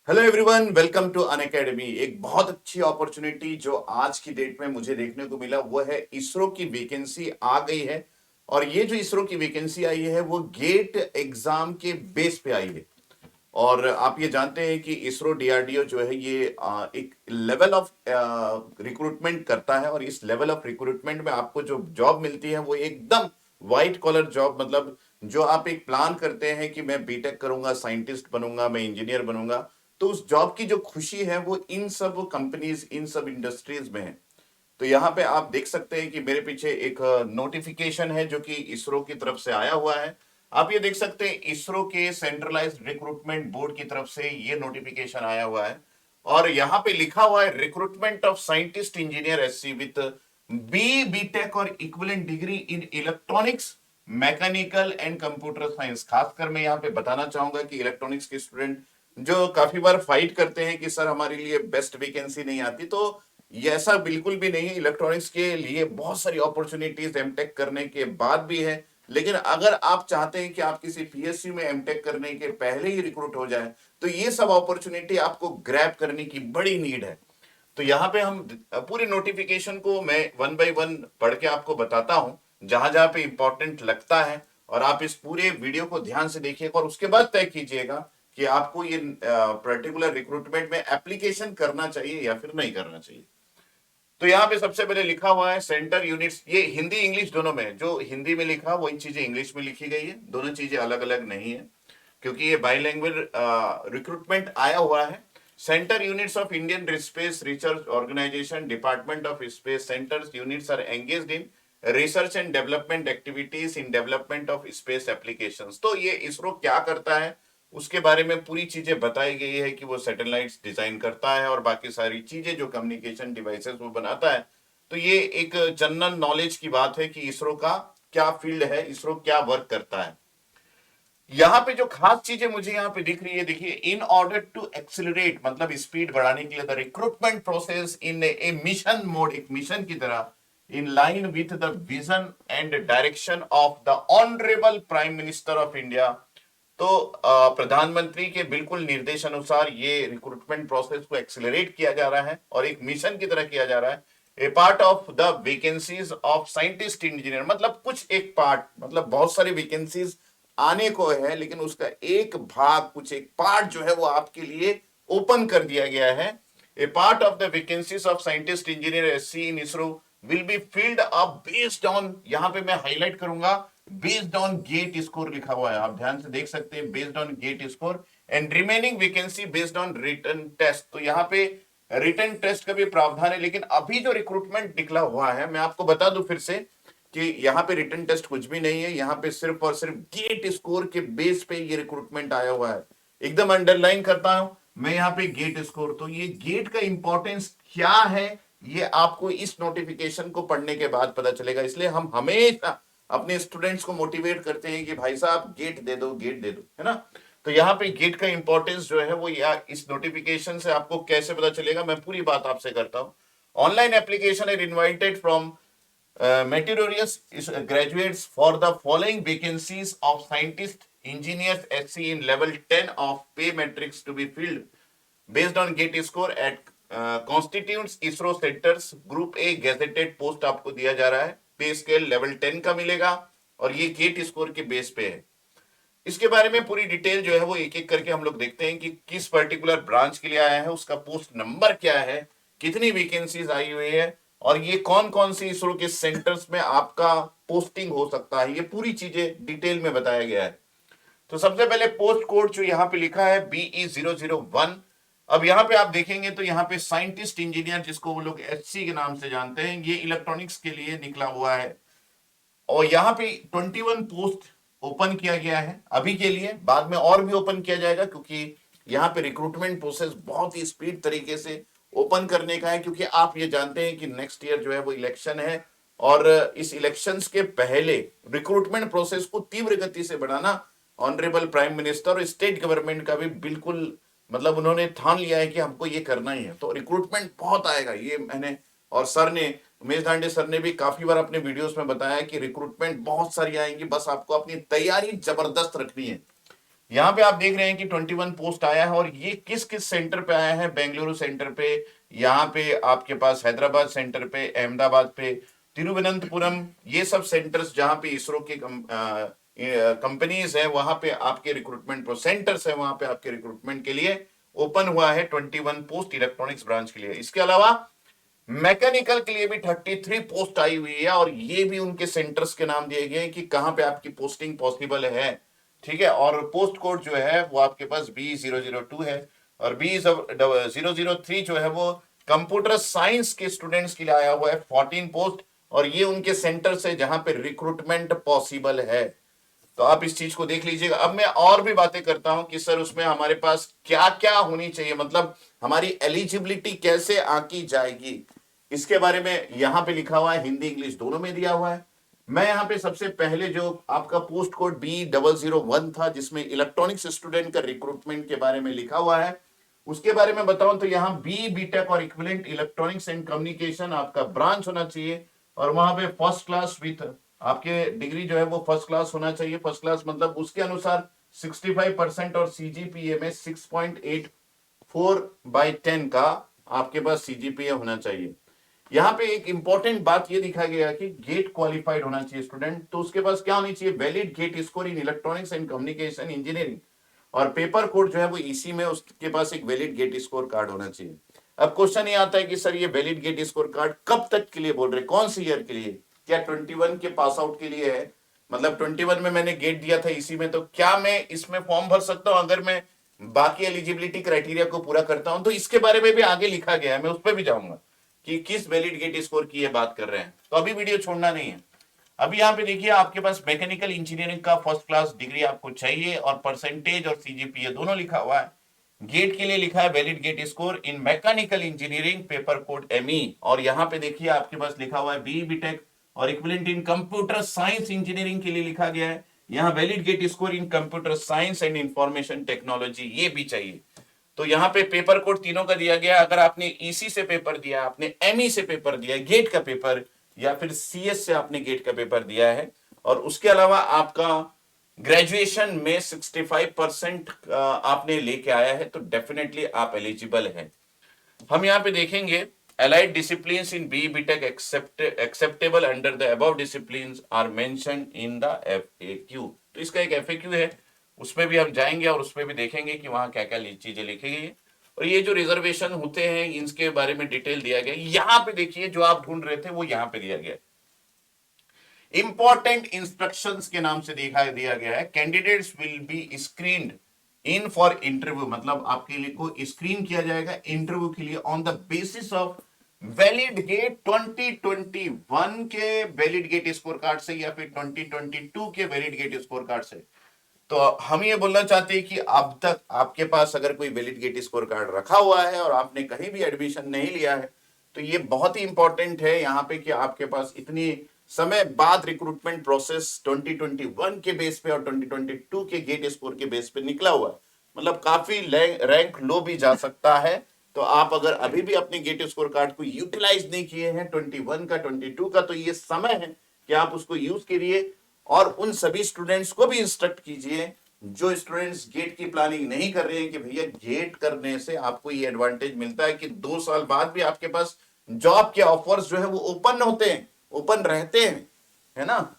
Hello everyone, welcome to Unacademy. एक बहुत अच्छी अपॉर्चुनिटी जो आज की डेट में मुझे देखने को मिला वो है इसरो की वैकेंसी आ गई है। और ये जो इसरो की वैकेंसी आई है वो गेट एग्जाम के बेस पे आई है। और आप ये जानते हैं कि इसरो डीआरडीओ जो है ये एक लेवल ऑफ रिक्रूटमेंट करता है। और इस लेवल ऑफ रिक्रूटमेंट में आपको जो जॉब मिलती है वो एकदम व्हाइट कॉलर जॉब, मतलब जो आप एक प्लान करते हैं कि मैं बीटेक करूंगा, साइंटिस्ट बनूंगा, मैं इंजीनियर बनूंगा, तो उस जॉब की जो खुशी है वो इन सब कंपनीज, इन सब इंडस्ट्रीज में है। तो यहाँ पे आप देख सकते हैं कि मेरे पीछे एक नोटिफिकेशन है जो कि इसरो की तरफ से आया हुआ है। आप ये देख सकते हैं इसरो के सेंट्रलाइज्ड रिक्रूटमेंट बोर्ड की तरफ से ये नोटिफिकेशन आया हुआ है। और यहाँ पे लिखा हुआ है recruitment of scientist engineer SC with B B Tech और equivalent degree in electronics, mechanical and computer science. खासकर मैं यहाँ पे बताना चाहूंगा कि इलेक्ट्रॉनिक्स के स्टूडेंट जो काफी बार फाइट करते हैं कि सर हमारे लिए बेस्ट वैकेंसी नहीं आती, तो ये ऐसा बिल्कुल भी नहीं है। इलेक्ट्रॉनिक्स के लिए बहुत सारी अपॉर्चुनिटीज एमटेक करने के बाद भी है। लेकिन अगर आप चाहते हैं कि आप किसी पीएसयू में एमटेक करने के पहले ही रिक्रूट हो जाए, तो ये सब अपॉर्चुनिटी आपको ग्रैब करने की बड़ी नीड है। तो यहाँ पे हम पूरी नोटिफिकेशन को मैं वन बाय वन पढ़ के आपको बताता हूं, जहां जहां पे इंपॉर्टेंट लगता है। और आप इस पूरे वीडियो को ध्यान से देखिएगा और उसके बाद तय कीजिएगा कि आपको ये पर्टिकुलर रिक्रूटमेंट में एप्लीकेशन करना चाहिए या फिर नहीं करना चाहिए। तो यहाँ पे सबसे पहले लिखा हुआ है सेंटर यूनिट्स। ये हिंदी इंग्लिश दोनों में, जो हिंदी में लिखा वही चीजें इंग्लिश में लिखी गई है, दोनों चीजें अलग अलग नहीं है, क्योंकि ये बाइलैंग्वेज रिक्रूटमेंट आया हुआ है। Centre units of Indian space research organisation, department of space centres units are engaged in research and development activities in development of space applications. तो ये इसरो क्या करता है उसके बारे में पूरी चीजें बताई गई है कि वो सैटेलाइट्स डिजाइन करता है और बाकी सारी चीजें जो कम्युनिकेशन डिवाइसेस वो बनाता है। तो ये एक जनरल नॉलेज की बात है कि इसरो का क्या फील्ड है, इसरो क्या वर्क करता है। यहां पे जो खास चीजें मुझे यहां पे दिख रही है, देखिए, इन ऑर्डर टू एक्सिलरेट, मतलब स्पीड बढ़ाने के लिए, the recruitment process in A mission mode, एक मिशन की तरह, in line with the vision and direction of the honourable prime minister of India. तो प्रधानमंत्री के बिल्कुल निर्देश अनुसार ये रिक्रूटमेंट प्रोसेस को एक्सिलरेट किया जा रहा है और एक मिशन की तरह किया जा रहा है। A part of the vacancies of scientist engineer, मतलब कुछ एक पार्ट, मतलब बहुत सारी वैकेंसीज आने को है, लेकिन उसका एक भाग, कुछ एक पार्ट जो है वो आपके लिए ओपन कर दिया गया है। A part of the vacancies of scientist engineer SC in ISRO will be filled up based on, यहां पे मैं हाईलाइट करूंगा, बेस्ड ऑन गेट स्कोर लिखा हुआ है, आप ध्यान से देख सकते हैं, based on GATE score, and remaining vacancy based on written test. तो यहाँ पे रिटन टेस्ट का भी प्रावधान है, लेकिन अभी जो रिक्रूटमेंट निकला हुआ है, मैं आपको बता दूं फिर से कि यहाँ पे रिटन टेस्ट कुछ भी नहीं है। यहाँ पे सिर्फ और सिर्फ गेट स्कोर के बेस पे ये रिक्रूटमेंट आया हुआ है। एकदम अंडरलाइन करता हूं मैं यहाँ पे गेट स्कोर। तो ये गेट का इंपॉर्टेंस क्या है ये आपको इस नोटिफिकेशन को पढ़ने के बाद पता चलेगा। इसलिए हम हमेशा अपने स्टूडेंट्स को मोटिवेट करते हैं कि भाई साहब गेट दे दो, गेट दे दो, है ना। तो यहाँ पे गेट का इंपॉर्टेंस जो है वो, या इस नोटिफिकेशन से आपको कैसे पता चलेगा, मैं पूरी बात आपसे करता हूं। Online application is invited from meritorious graduates for the following vacancies of scientist, engineers, SC in level 10 of pay matrix to be filled based on gate score at constituents ISRO centers। Group A gazetted post आपको दिया जा रहा है, पे scale level 10 का मिलेगा और ये गेट स्कोर के बेस पे है। इसके बारे में पूरी डिटेल जो है वो एक एक करके हम लोग देखते हैं कि किस पर्टिकुलर ब्रांच के लिए आया है, उसका पोस्ट नंबर क्या है, कितनी वैकेंसीज आई हुई है, और ये कौन कौन सी इसरो के सेंटर्स में आपका पोस्टिंग हो सकता है, ये पूरी चीजें डिटेल में बताया गया है। तो सबसे पहले पोस्ट कोड जो यहाँ पे लिखा है BE001। अब यहाँ पे आप देखेंगे तो यहाँ पे साइंटिस्ट इंजीनियर, जिसको वो लोग HC के नाम से जानते हैं, ये इलेक्ट्रॉनिक्स के लिए निकला हुआ है। और यहाँ पे 21 पोस्ट ओपन किया गया है अभी के लिए, बाद में और भी ओपन किया जाएगा, क्योंकि यहाँ पे रिक्रूटमेंट प्रोसेस बहुत ही स्पीड तरीके से ओपन करने का है, क्योंकि आप ये जानते हैं कि नेक्स्ट ईयर जो है वो इलेक्शन है। और इस इलेक्शंस के पहले रिक्रूटमेंट प्रोसेस को तीव्र गति से बढ़ाना ऑनरेबल प्राइम मिनिस्टर और स्टेट गवर्नमेंट का भी बिल्कुल, मतलब उन्होंने ठान लिया है कि हमको ये करना ही है। तो रिक्रूटमेंट बहुत आएगा, ये मैंने और सर ने, उमेश दांडे सर ने भी काफी बार अपने वीडियोस में बताया कि रिक्रूटमेंट बहुत सारी आएंगी, बस आपको अपनी तैयारी जबरदस्त रखनी है। यहाँ पे आप देख रहे हैं कि 21 पोस्ट आया है, और ये किस किस सेंटर पे आया है? बेंगलुरु सेंटर पे, यहाँ पे आपके पास हैदराबाद सेंटर पे, अहमदाबाद पे, तिरुवनंतपुरम, ये सब सेंटर्स जहां पे इसरो के कंपनीज है, वहां पे आपके रिक्रूटमेंट सेंटर्स है, वहां पे आपके रिक्रूटमेंट के लिए ओपन हुआ है 21 पोस्ट इलेक्ट्रॉनिक्स ब्रांच के लिए। इसके अलावा मैकेनिकल के लिए भी 33 पोस्ट आई हुई है, और ये भी उनके सेंटर्स के नाम दिए गए हैं कि कहां पे आपकी पोस्टिंग पॉसिबल है। ठीक है, और पोस्ट कोड जो है वो आपके पास B002 है, और B003 जो है वो कंप्यूटर साइंस के स्टूडेंट्स के लिए आया हुआ है 14 पोस्ट, और ये उनके सेंटर्स है जहां पे रिक्रूटमेंट पॉसिबल है। तो आप इस चीज को देख लीजिएगा। अब मैं और भी बातें करता हूं कि सर उसमें हमारे पास क्या क्या होनी चाहिए, मतलब हमारी एलिजिबिलिटी कैसे आंकी जाएगी, इसके बारे में यहां पे लिखा हुआ है, हिंदी इंग्लिश दोनों में दिया हुआ है। मैं यहां पे सबसे पहले जो आपका पोस्ट कोड B001 था, जिसमें इलेक्ट्रॉनिक्स स्टूडेंट का रिक्रूटमेंट के बारे में लिखा हुआ है, उसके बारे में बताऊं तो यहाँ B.Tech और इक्विवेलेंट इलेक्ट्रॉनिक्स एंड कम्युनिकेशन आपका ब्रांच होना चाहिए, और वहां पे फर्स्ट क्लास विथ आपके डिग्री जो है वो फर्स्ट क्लास होना चाहिए। फर्स्ट क्लास मतलब उसके अनुसार 65% और सीजीपीए में 6.84/10 का आपके पास सीजीपीए होना चाहिए। यहाँ पे एक इंपॉर्टेंट बात ये दिखा गया कि गेट क्वालिफाइड होना चाहिए स्टूडेंट, तो उसके पास क्या होनी चाहिए? Valid gate score in electronics and communication engineering, और पेपर कोड जो है वो इसी में उसके पास एक वैलिड गेट स्कोर कार्ड होना चाहिए। अब क्वेश्चन ये आता है कि सर ये वैलिड गेट स्कोर कार्ड कब तक के लिए बोल रहे, कौन सी ईयर के लिए? क्या 21 के पास आउट के लिए है? मतलब 21 में मैंने गेट दिया था इसी में, तो क्या मैं इसमें फॉर्म भर सकता हूं अगर मैं बाकी एलिजिबिलिटी क्राइटेरिया को पूरा करता हूं? तो इसके बारे में भी आगे लिखा गया है, मैं उस पर भी जाऊंगा कि किस वैलिड गेट स्कोर की ये बात कर रहे हैं। तो अभी वीडियो छोड़ना नहीं है। अभी यहाँ पे देखिए आपके पास मैकेनिकल इंजीनियरिंग का फर्स्ट क्लास डिग्री आपको चाहिए, और परसेंटेज और सीजीपीए दोनों लिखा हुआ है। गेट के लिए लिखा है valid gate score in mechanical engineering paper code ME, और यहाँ पे देखिए आपके पास लिखा हुआ है B.Tech और equivalent in computer science engineering के लिए लिखा गया है यहाँ valid gate score in computer science and information technology, ये भी चाहिए। तो यहाँ पे पेपर कोड तीनों का दिया गया। अगर आपने EC से पेपर दिया, आपने ME से पेपर दिया गेट का पेपर, या फिर CS से आपने गेट का पेपर दिया है, और उसके अलावा आपका ग्रेजुएशन में 65% आपने लेके आया है, तो डेफिनेटली आप एलिजिबल हैं। हम यहाँ पे देखेंगे allied disciplines in B.Tech acceptable under the above disciplines are mentioned in the FAQ। तो इसका एक FAQ है, उसमें भी हम जाएंगे और उसमें भी देखेंगे कि वहां क्या क्या चीजें लिखी गई है, और ये जो रिजर्वेशन होते हैं इनके बारे में डिटेल दिया गया। यहाँ पे देखिए जो आप ढूंढ रहे थे वो यहाँ पे दिया गया, इंपॉर्टेंट इंस्ट्रक्शंस के नाम से दिया गया है। Candidates will B screened in for interview, मतलब आपके लिए को स्क्रीन किया जाएगा इंटरव्यू के लिए on the basis of valid GATE 2021 के वैलिड गेट स्कोर कार्ड से, या फिर 2022 के वैलिड गेट स्कोर कार्ड से। तो हम ये बोलना चाहते हैं कि अब तक आपके पास अगर कोई वैलिड गेट स्कोर कार्ड रखा हुआ है और आपने कहीं भी एडमिशन नहीं लिया है, तो ये बहुत ही इंपॉर्टेंट है यहाँ पे कि आपके पास इतनी समय बाद रिक्रूटमेंट प्रोसेस 2021 के बेस पे और 2022 के गेट स्कोर के बेस पे निकला हुआ है, मतलब काफी रैंक लो भी जा सकता है। तो आप अगर अभी भी अपने गेट स्कोर कार्ड को यूटिलाइज नहीं किए हैं 21 का 22 का, तो ये समय है कि आप उसको यूज करिए, और उन सभी स्टूडेंट्स को भी इंस्ट्रक्ट कीजिए जो स्टूडेंट्स गेट की प्लानिंग नहीं कर रहे हैं कि भैया गेट करने से आपको ये एडवांटेज मिलता है कि 2 साल बाद भी आपके पास जॉब के ऑफर्स जो है वो ओपन होते हैं, ओपन रहते हैं, है ना।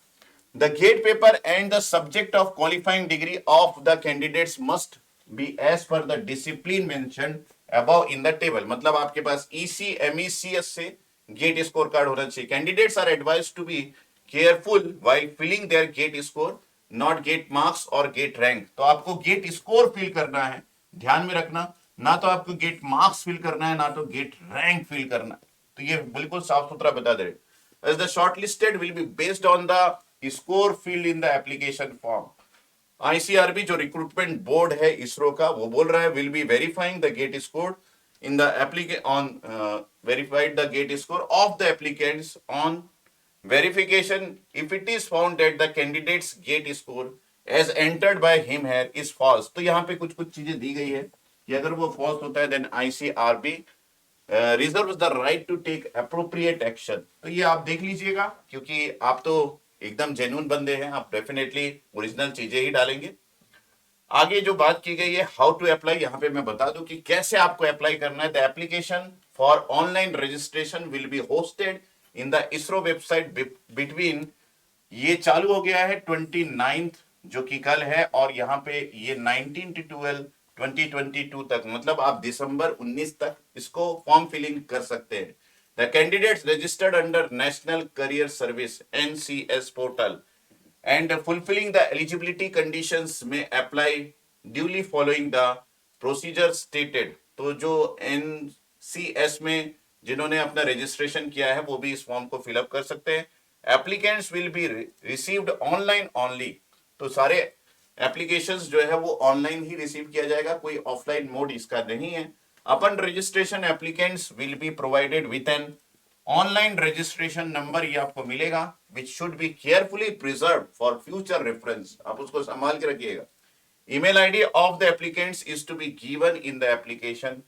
The GATE paper and the subject of qualifying degree of the candidates must be as per the discipline mention above in the table, मतलब आपके पास EC ME CS से गेट स्कोर कार्ड होना चाहिए। Candidates are advised to be careful while filling their GATE score, not GATE marks और GATE rank. तो आपको gate score fill करना है, ध्यान में रखना, ना तो आपको गेट मार्क्स फिल करना है, ना तो गेट रैंक फिल करना। तो ये बिल्कुल साफ सुथरा बता दे। As the shortlisted will be based on the score filled in the application form। ICRB जो रिक्रूटमेंट बोर्ड है इसरो का, वो बोल रहा है will be verifying the GATE score in the verified the GATE score of the applicants on verification if it is found that the candidate's gate score as entered by him here is false। तो यहाँ पे कुछ चीजें दी गई है कि अगर वो false होता है then ICRB reserves the right to take appropriate action। तो ये आप देख लीजिएगा, क्योंकि आप तो एकदम जेन्युइन बंदे हैं, आप डेफिनेटली ओरिजिनल चीजें ही डालेंगे। आगे जो बात की गई है हाउ टू अप्लाई, यहां पे मैं बता दूं कि कैसे आपको अप्लाई करना है। The application for online registration will be hosted in the ISRO website between, ये चालू हो गया है 29th जो कि कल है, और यहाँ पे ये 19-12-2022 तक, मतलब आप दिसंबर 19 तक इसको फॉर्म फिलिंग कर सकते हैं। The candidates registered under national career service NCS portal and fulfilling the eligibility conditions may apply duly following the procedure stated। तो जो NCS में जिन्होंने अपना रजिस्ट्रेशन किया है वो भी इस फॉर्म को फिलअप कर सकते हैं। Applicants will be received online only, तो सारे एप्लीकेशंस जो है वो ऑनलाइन ही रिसीव किया जाएगा, कोई ऑफलाइन मोड इसका नहीं है। Upon registration applicants will be provided with an online registration number, ये आपको मिलेगा, which should be carefully preserve for future reference, आप उसको संभाल के रखिएगा। email id of the applicants is to be given in the application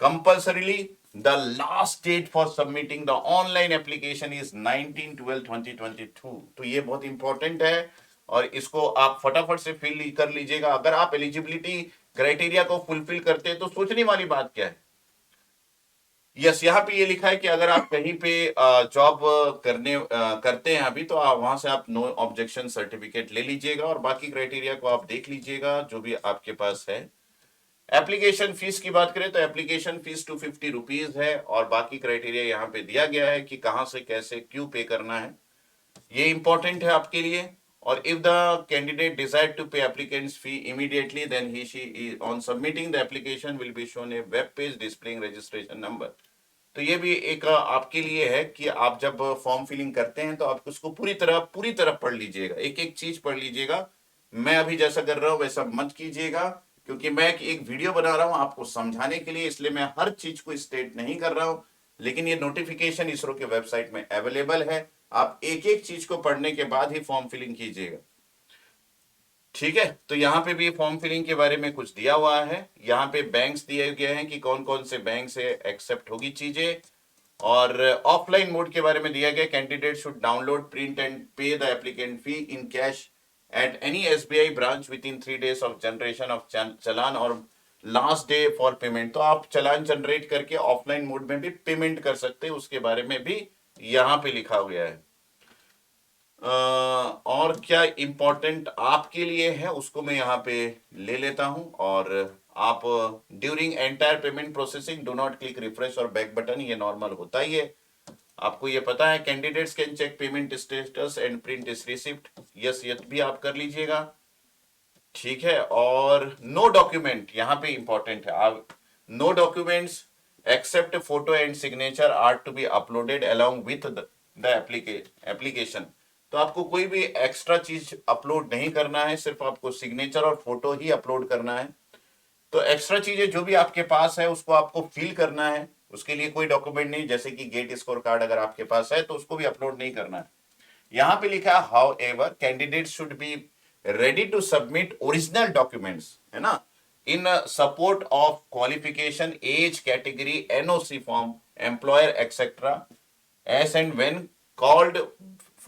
compulsorily। the last date for submitting the online application is 19/12/2022। तो ये बहुत इंपॉर्टेंट है और इसको आप फटाफट से फिल कर लीजिएगा। अगर आप एलिजिबिलिटी क्राइटेरिया को फुलफिल करते हैं तो सोचने वाली बात क्या है। यस, यहाँ पे ये लिखा है कि अगर आप कहीं पे जॉब करते हैं अभी, तो वहां से आप नो ऑब्जेक्शन सर्टिफिकेट ले लीजिएगा और बाकी क्राइटेरिया को आप देख लीजिएगा जो भी आपके पास है। एप्लीकेशन फीस की बात करें तो एप्लीकेशन फीस 250 रुपीज है और बाकी क्राइटेरिया यहाँ पे दिया गया है कि कहाँ से कैसे क्यों पे करना है, ये इंपॉर्टेंट है आपके लिए। और if the candidate decide to pay applicants fee immediately then he she on submitting the application will be shown a web page displaying registration number. तो ये भी एक आपके लिए है कि आप जब फॉर्म फिलिंग करते हैं तो आप उसको पूरी तरह पढ़ लीजिएगा, एक एक चीज पढ़ लीजिएगा। मैं अभी जैसा कर रहा हूं वैसा मत कीजिएगा, क्योंकि मैं एक वीडियो बना रहा हूं आपको समझाने के लिए, इसलिए मैं हर चीज को स्टेट नहीं कर रहा हूं। लेकिन ये नोटिफिकेशन इसरो के वेबसाइट में अवेलेबल है, आप एक एक चीज को पढ़ने के बाद ही फॉर्म फिलिंग कीजिएगा, ठीक है। तो यहाँ पे भी फॉर्म फिलिंग के बारे में कुछ दिया हुआ है, यहाँ पे बैंक्स दिए गए हैं कि कौन कौन से बैंक से एक्सेप्ट होगी चीजें, और ऑफलाइन मोड के बारे में दिया गया candidate should download print and pay the applicant fee in cash at any SBI branch within 3 days of generation of challan और लास्ट डे फॉर पेमेंट। तो आप चलान जनरेट करके ऑफलाइन मोड में भी पेमेंट कर सकते हैं, उसके बारे में भी यहाँ पे लिखा गया है। और क्या इंपॉर्टेंट आपके लिए है उसको मैं यहाँ पे ले लेता हूं। और आप during entire payment processing do not click refresh और बैक बटन, ये नॉर्मल होता ही है, आपको ये पता है। Candidates can cheque payment status and print इस रिसिप्ट, यस ये भी आप कर लीजिएगा, ठीक है। और नो डॉक्यूमेंट यहाँ पे इंपॉर्टेंट है, आप no documents except photo and signature are to be uploaded along with the application. तो आपको कोई भी एक्स्ट्रा चीज अपलोड नहीं करना है, सिर्फ आपको सिग्नेचर और फोटो ही अपलोड करना है। तो एक्स्ट्रा चीजें जो भी आपके पास है उसको आपको फिल करना है, उसके लिए कोई डॉक्यूमेंट नहीं, जैसे कि गेट स्कोर कार्ड अगर आपके पास है तो उसको भी अपलोड नहीं करना है। यहाँ पे लिखा है however candidate should be ready to submit original documents, है ना, in support of qualification as category NOC form employer etcetera as and when called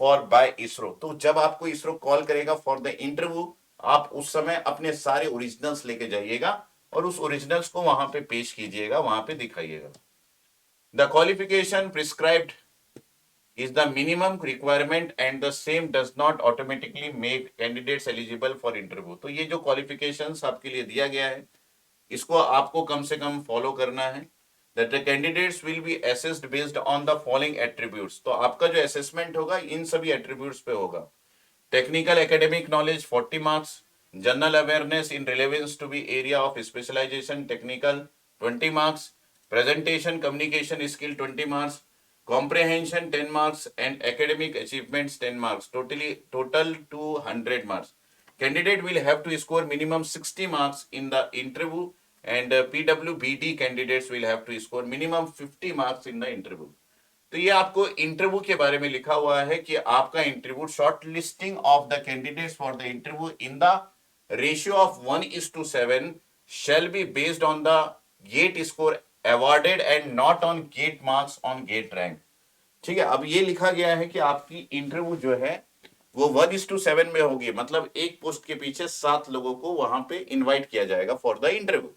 for by ISRO. तो जब आपको इसरो कॉल करेगा फॉर द इंटरव्यू, आप उस समय अपने सारे ओरिजिनल्स लेके जाइएगा और उस ओरिजिनल्स को वहां पे पेश कीजिएगा, वहां पे दिखाइएगा। The qualification prescribed is the minimum requirement and the same does not automatically make candidates eligible for interview। तो ये जो qualifications आपके लिए दिया गया है इसको आपको कम से कम फॉलो करना है। that the candidates will be assessed based on the following attributes। तो आपका जो assessment होगा इन सभी attributes पे होगा। technical academic knowledge 40 marks, general awareness in relevance to be area of specialization technical 20 marks, presentation communication skill 20 marks, comprehension 10 marks and academic achievements 10 marks, total 200 marks। candidate will have to score minimum 60 marks in the interview and PWBD candidates will have to score minimum 50 marks in the interview। तो ये आपको interview के बारे में लिखा हुआ है कि आपका interview short listing of the candidates for the interview in the ratio of 1:7 shall be based on the gate score awarded and not on gate marks on gate rank। ठीक है, अब ये लिखा गया है कि आपकी इंटरव्यू जो है वो 1:7 में होगी, मतलब एक पोस्ट के पीछे 7 लोगों को वहां पे इनवाइट किया जाएगा फॉर द इंटरव्यू।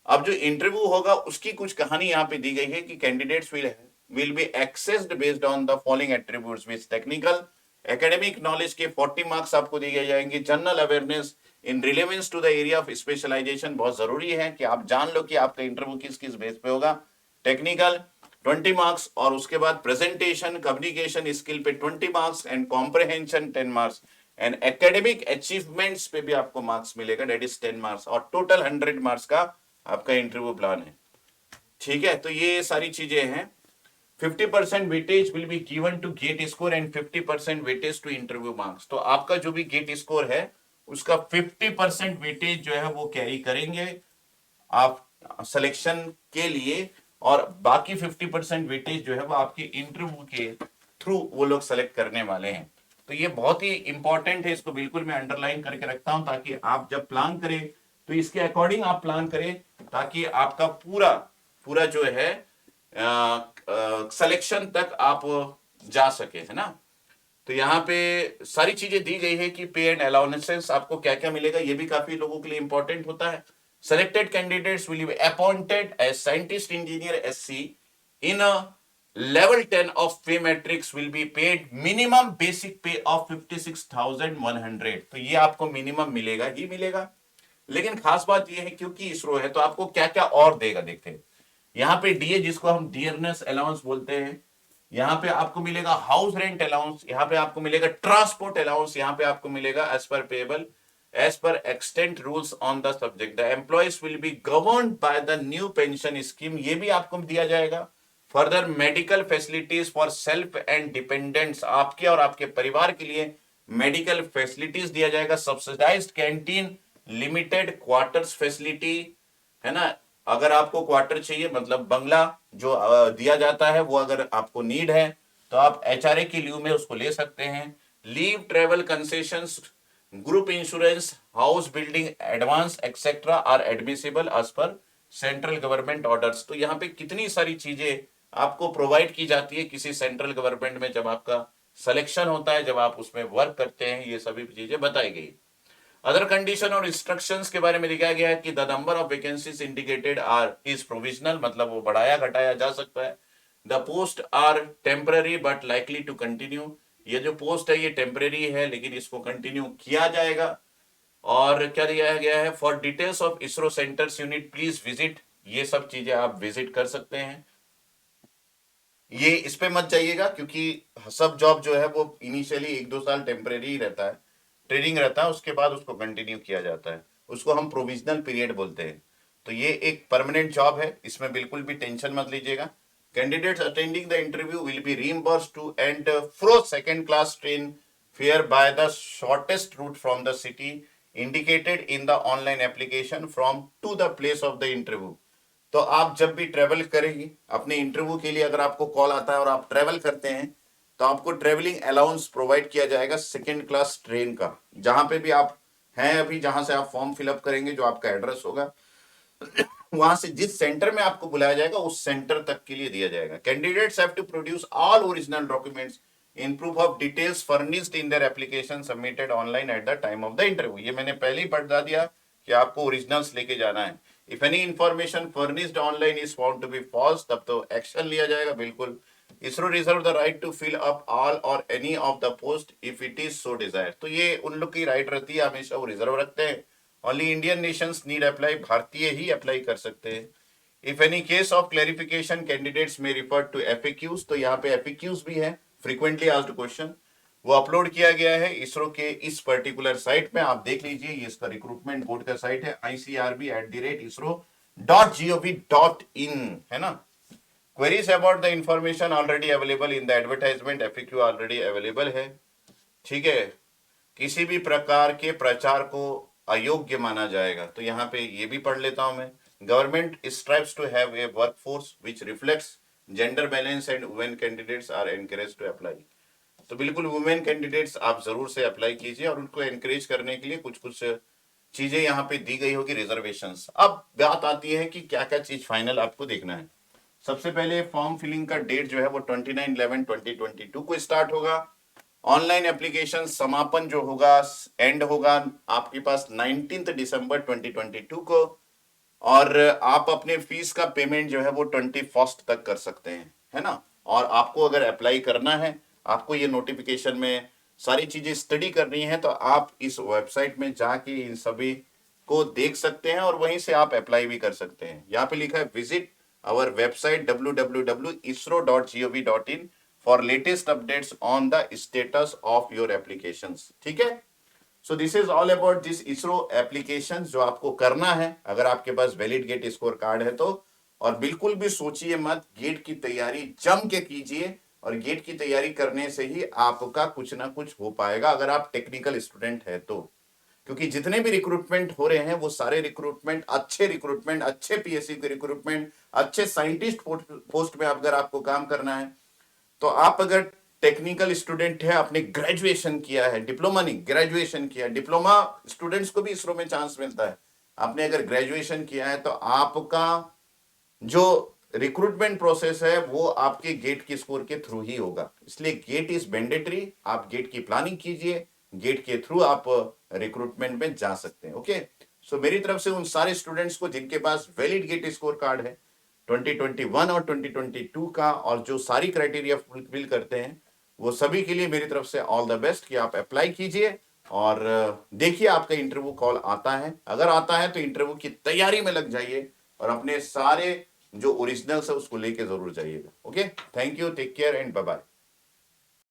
अब जो इंटरव्यू होगा उसकी कुछ कहानी यहाँ पे दी गई है कि candidates will be assessed based on the following attributes, which technical academic knowledge के 40 मार्क्स आपको दिए जाएंगे। General awareness in relevance to the area of specialisation, बहुत जरूरी है कि आप जान लो कि आपका इंटरव्यू किस किस बेस पे होगा। टेक्निकल 20 मार्क्स, और उसके बाद प्रेजेंटेशन कम्युनिकेशन स्किल पे 20 marks and comprehension 10 marks, and academic achievements पे भी आपको मार्क्स मिलेगा, दैट इज 10 मार्क्स, और टोटल 100 मार्क्स का आपका इंटरव्यू प्लान है। ठीक है, तो ये सारी चीजें हैं। 50% weightage will be given to GATE score and 50% weightage to interview marks. तो आपका जो भी गेट स्कोर है उसका 50% वेटेज जो है वो कैरी करेंगे आप सिलेक्शन के लिए, और बाकी 50% वेटेज जो है वो आपके इंटरव्यू के थ्रू वो लोग सेलेक्ट करने वाले हैं। तो ये बहुत ही इंपॉर्टेंट है, इसको बिल्कुल मैं अंडरलाइन करके रखता हूं ताकि आप जब प्लान करें तो इसके अकॉर्डिंग आप प्लान करें, ताकि आपका पूरा पूरा जो है सिलेक्शन तक आप जा सके, है ना। तो यहाँ पे सारी चीजें दी गई है कि पे एंड अलाउंसेस आपको क्या क्या मिलेगा, ये भी काफी लोगों के लिए इंपॉर्टेंट होता है। Selected candidates will be appointed as scientist engineer SC in a level 10 of pay matrix will be paid minimum basic pay of 56,100। तो ये आपको मिनिमम मिलेगा ही मिलेगा। लेकिन खास बात ये है क्योंकि इसरो है तो आपको क्या क्या और देगा, देखते हैं। यहाँ पे डीए जिसको हम डियरनेस अलाउंस बोलते हैं, यहाँ पे आपको मिलेगा हाउस रेंट अलाउंस, यहाँ पे आपको मिलेगा ट्रांसपोर्ट अलाउंस, यहाँ पे आपको मिलेगा as per payable as per extent rules on the subject. The employees will be governed by the new pension scheme, ये भी आपको दिया जाएगा। Further medical facilities for self and dependants, आपके और आपके परिवार के लिए मेडिकल फैसिलिटीज दिया जाएगा। Subsidised canteen, limited quarters facility, है ना। अगर आपको क्वार्टर चाहिए मतलब बंगला जो दिया जाता है, वो अगर आपको नीड है तो आप एचआरए की लीव में उसको ले सकते हैं। Leave, travel concessions, group insurance, house building advance etcetera are admissible as per central government orders. तो यहाँ पे कितनी सारी चीजें आपको प्रोवाइड की जाती है किसी सेंट्रल गवर्नमेंट में, जब आपका सिलेक्शन होता है, जब आप उसमें वर्क करते हैं, ये सभी चीजें बताई गई। अदर कंडीशन और इंस्ट्रक्शंस के बारे में लिखा गया है कि the number of vacancies indicated are is provisional, मतलब वो बढ़ाया घटाया जा सकता है। The post are temporary but likely to continue, ये जो पोस्ट है ये टेम्पररी है लेकिन इसको कंटिन्यू किया जाएगा। और क्या दिया गया है, for details of ISRO centres unit please visit, ये सब चीजें आप विजिट कर सकते हैं। ये इस पे मत जाइएगा क्योंकि सब जॉब जो है वो इनिशियली 1-2 साल टेम्परेरी ही रहता है, ट्रेनिंग रहता है, उसके बाद उसको कंटिन्यू किया जाता है, उसको हम प्रोविजनल पीरियड बोलते हैं। तो ये एक परमानेंट जॉब है, इसमें बिल्कुल भी टेंशन मत लीजिएगा। Candidates attending the interview will be reimbursed to and fro second class train fare by the shortest route from the city indicated in the online application from to the place of the interview. तो आप जब भी travel करेंगे अपने interview के लिए, अगर आपको कॉल आता है और आप ट्रेवल करते हैं तो आपको ट्रेवलिंग अलाउंस प्रोवाइड किया जाएगा सेकेंड क्लास ट्रेन का, जहां पे भी आप हैं अभी, जहां से आप फॉर्म फिलअप करेंगे, जो आपका एड्रेस होगा वहां से जिस सेंटर में आपको बुलाया जाएगा उस सेंटर तक के लिए दिया जाएगा। Candidates have to produce all original documents in proof of details furnished in their application submitted online at the time of the interview. ये मैंने पहले ही बता दिया कि आपको ओरिजिनल्स लेके जाना है। If any information furnished online is found to be false, तब तो एक्शन लिया जाएगा बिल्कुल। ISRO reserve the right to fill up all or any of the post if it is so desire. तो ये उन लोग की राइट रहती है, हमेशा वो रिजर्व रखते हैं। Only Indian Nations need apply, भारतीय ही अप्लाई कर सकते हैं। If any case of clarification candidates में रिफर टू एफएक्यूज, तो यहाँ पे एफएक्यूज भी है, फ्रीक्वेंटली आस्क्ड क्वेश्चन, वो अपलोड किया गया है इसरो के इस पर्टिकुलर साइट में, आप देख लीजिए। ये इसका रिक्रूटमेंट बोर्ड का साइट है icrb@isro.gov.in, है ना। Queries about the information already available in the advertisement, FAQ already available है, ठीक है। किसी भी प्रकार के प्रचार को अयोग्य माना जाएगा, तो यहाँ पे ये भी पढ़ लेता हूं मैं। Government strives to have a workforce which reflects gender balance and women candidates are encouraged to apply. तो बिल्कुल वुमेन कैंडिडेट्स आप जरूर से अप्लाई कीजिए, और उनको एनकरेज करने के लिए कुछ कुछ चीजें यहाँ पे दी गई होगी, रिजर्वेशंस। अब बात आती है कि क्या क्या चीज फाइनल आपको देखना है। सबसे पहले फॉर्म फिलिंग का डेट जो है वो 29/11/2022 को स्टार्ट होगा, ऑनलाइन एप्लीकेशन समापन जो होगा, एंड होगा आपके पास 19 दिसंबर 2022 को। और आप अपने फीस का पेमेंट जो है वो 21 तक कर सकते हैं, है ना। और आपको अगर अप्लाई करना है, आपको ये नोटिफिकेशन में सारी चीजें स्टडी करनी है, तो आप इस वेबसाइट में जाके इन सभी को देख सकते हैं और वहीं से आप अप्लाई भी कर सकते हैं। यहाँ पे लिखा है visit our website www.isro.gov.in for latest updates on the status of your applications. ठीक है। So this is all about this ISRO application जो आपको करना है अगर आपके पास वैलिड गेट स्कोर कार्ड है तो। और बिल्कुल भी सोचिए मत, गेट की तैयारी जम के कीजिए, और गेट की तैयारी करने से ही आपका कुछ ना कुछ हो पाएगा अगर आप टेक्निकल स्टूडेंट है तो। क्योंकि जितने भी रिक्रूटमेंट हो रहे हैं वो सारे रिक्रूटमेंट, अच्छे पीएससी के रिक्रूटमेंट, अच्छे साइंटिस्ट पोस्ट में अगर आपको काम करना है, तो आप अगर टेक्निकल स्टूडेंट है, आपने ग्रेजुएशन किया है, डिप्लोमा नहीं ग्रेजुएशन किया है, डिप्लोमा स्टूडेंट्स को भी इसरो में चांस मिलता है। आपने अगर ग्रेजुएशन किया है तो आपका जो रिक्रूटमेंट प्रोसेस है वो आपके गेट की स्कोर के थ्रू ही होगा। इसलिए गेट इज मैंडेटरी, आप गेट की प्लानिंग कीजिए, गेट के थ्रू आप रिक्रूटमेंट में जा सकते हैं। ओके। सो मेरी तरफ से उन सारे स्टूडेंट्स को जिनके पास वैलिड गेट स्कोर कार्ड है 2021 और 2022 का, और जो सारी क्राइटेरिया फुलफिल करते हैं, वो सभी के लिए मेरी तरफ से ऑल द बेस्ट कि आप अप्लाई कीजिए और देखिए आपका इंटरव्यू कॉल आता है। अगर आता है तो इंटरव्यू की तैयारी में लग जाइए और अपने सारे जो ओरिजिनल्स है उसको लेके जरूर जाइएगा। Okay, thank you, take care and bye bye.